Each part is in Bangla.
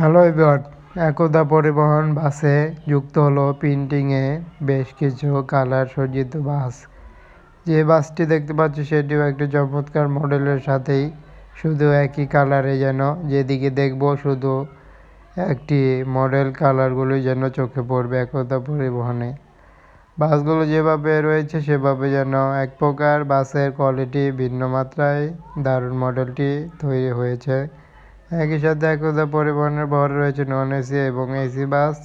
হ্যালো এভরিওয়ান, একদা পরিবহন বাসে যুক্ত হলো প্রিন্টিংয়ে বেশ কিছু কালার সজ্জিত বাস। যে বাসটি দেখতে পাচ্ছি সেটিও একটি চমৎকার মডেলের সাথেই শুধু একই কালারে, যেন যেদিকে দেখব শুধু একটি মডেল কালারগুলো যেন চোখে পড়বে একদা পরিবহনে। বাসগুলো যেভাবে রয়েছে সেভাবে যেন এক প্রকার বাসের কোয়ালিটি ভিন্ন মাত্রায় দারুণ মডেলটি তৈরি হয়েছে। একই সাথে একদা পরিবহনের ভর রয়েছে নন এসি এবং এসি বাস,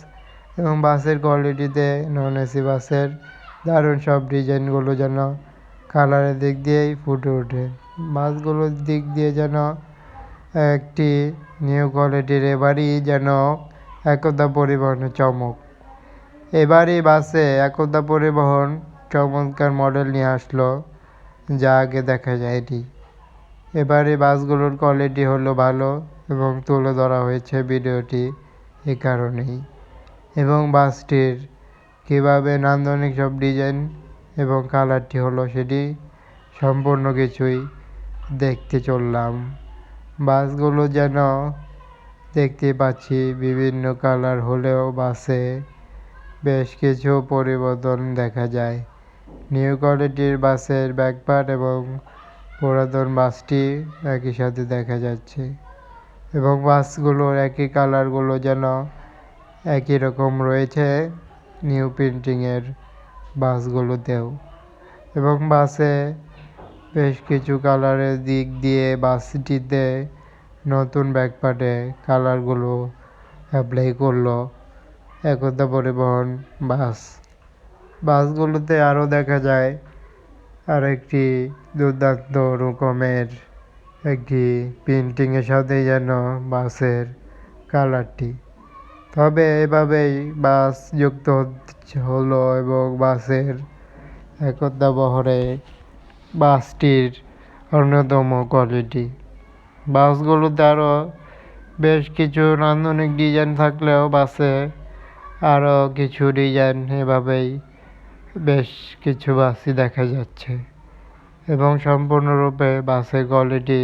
এবং বাসের কোয়ালিটিতে নন এসি বাসের দারুণ সব ডিজাইনগুলো যেন কালারের দিক দিয়েই ফুটে ওঠে। বাসগুলোর দিক দিয়ে যেন একটি নিউ কোয়ালিটির, এবারই যেন একদা পরিবহনের চমক। এবারই বাসে একদা পরিবহন চমৎকার মডেল নিয়ে আসলো, যা আগে দেখা যায়নি। এবারে বাসগুলোর কোয়ালিটি হলো ভালো এবং তুলে ধরা হয়েছে ভিডিওটি এ কারণেই। এবং বাসটির কীভাবে নান্দনিক সব ডিজাইন এবং কালারটি হলো সেটি সম্পূর্ণ কিছুই দেখতে চললাম। বাসগুলো যেন দেখতে পাচ্ছি বিভিন্ন কালার হলেও বাসে বেশ কিছু পরিবর্তন দেখা যায়। নিউ কোয়ালিটির বাসের ব্যাকপার্ট এবং পুরাতন বাসটি একই সাথে দেখা যাচ্ছে, এবং বাসগুলোর একই কালারগুলো যেন একই রকম রয়েছে নিউ প্রিন্টিংয়ের বাসগুলোতেও। এবং বাসে বেশ কিছু কালারের দিক দিয়ে বাসটিতে নতুন ব্যাকপার্টে কালারগুলো অ্যাপ্লাই করলো একদা পরিবহন বাসগুলোতে। আরও দেখা যায় আরেকটি দুর্দান্ত রকমের একটি প্রিন্টিংয়ের সাথে যেন বাসের কালারটি। তবে এভাবেই বাস যুক্ত হলো এবং বাসের একদা বহরে বাসটির অন্যতম কোয়ালিটি। বাসগুলোতে আরও বেশ কিছু নান্দনিক ডিজাইন থাকলেও বাসে আরও কিছু ডিজাইন এভাবেই বেশ কিছু বাসই দেখা যাচ্ছে, এবং সম্পূর্ণরূপে বাসের কোয়ালিটি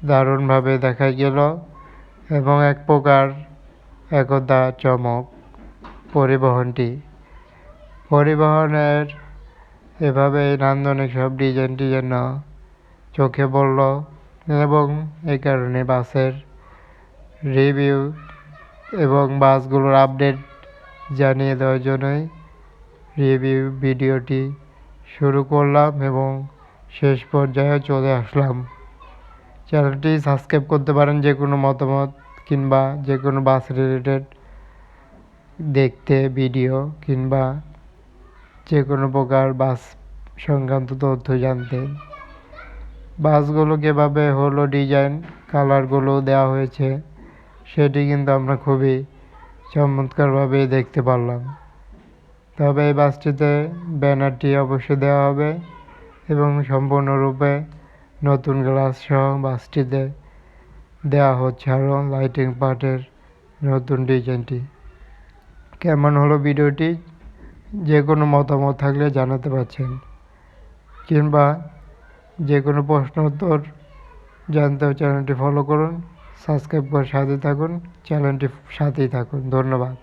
দারুণভাবে দেখা গেল এবং এক প্রকার একদা চমক পরিবহনের এভাবে নান্দনিক সব ডিজাইনটি যেন চোখে পড়ল, এবং এই কারণে বাসের রিভিউ এবং বাসগুলোর আপডেট জানিয়ে দেওয়ার জন্যই রিভিউ ভিডিওটি শুরু করলাম এবং শেষ পর্যায়ে চলে আসলাম। চ্যানেলটি সাবস্ক্রাইব করতে পারেন যে কোনো মতামত কিংবা যে কোনো বাস রিলেটেড দেখতে ভিডিও, কিংবা যে কোনো প্রকার বাস সংক্রান্ত তথ্য জানতে। বাসগুলো কীভাবে হলো ডিজাইন কালারগুলো দেওয়া হয়েছে সেটি কিন্তু আমরা খুবই চমৎকারভাবে দেখতে পারলাম। তবে এই বাসটিতে ব্যানারটি অবশ্যই দেওয়া হবে এবং সম্পূর্ণরূপে নতুন গ্লাস সহ বাসটিতে দেওয়া হচ্ছে আরও লাইটিং পার্টের নতুন ডিজাইনটি। কেমন হলো ভিডিওটি, যে কোনো মতামত থাকলে জানাতে পারছেন, কিংবা যে কোনো প্রশ্ন উত্তর জানতেও চ্যানেলটি ফলো করুন, সাবস্ক্রাইব করে সাথে থাকুন, চ্যানেলটি সাথেই থাকুন। ধন্যবাদ।